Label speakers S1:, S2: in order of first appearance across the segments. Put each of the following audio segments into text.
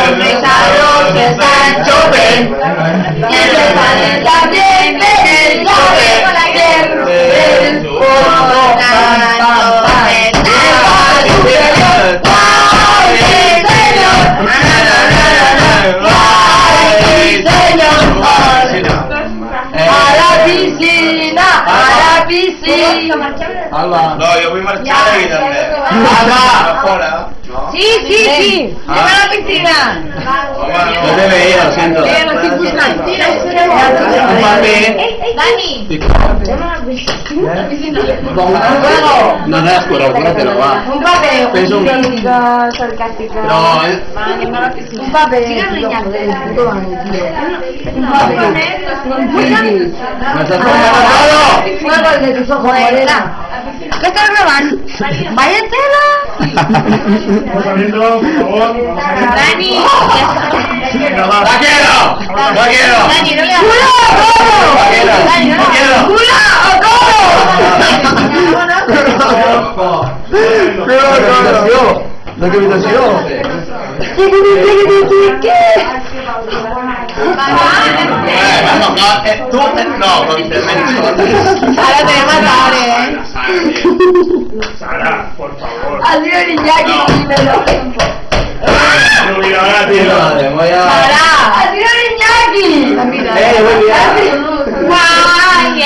S1: Comenzado que está el chofer. Que se sale también el chofer. El a la piscina.
S2: No, yo voy a marchar ahí también. Afuera.
S1: Sí. Lleva a la piscina.
S2: No te veía, lo siento. Un papel.
S1: Dani.
S2: No te das cura, cúratelo, va.
S1: Un papel.
S2: Penso un...
S1: Sarcástica.
S2: No,
S1: Un papel.
S2: ¿Me estás poniendo
S1: Fuego el de tus ojos, morena. ¿Qué estás robando? ¡Vaya tela! Dani.
S2: ¡La quiero!
S1: Dani, no le
S2: ¡Culo o coro!
S1: Dani, no le
S2: ¡Culo o coro! ¿De qué habitación? Vamos, tú no, con
S1: Ahora te voy a matar,
S3: Sara, por favor.
S1: Adiós, Iñaki, dímelo. Adiós, Iñaki. Guay,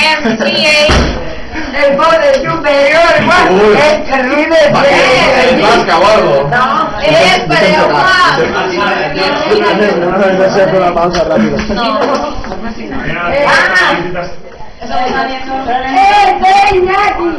S1: el poder superior, es terrible.
S2: ¿Vasca o algo?
S1: No, es pereoma.
S3: No.
S1: Iñaki.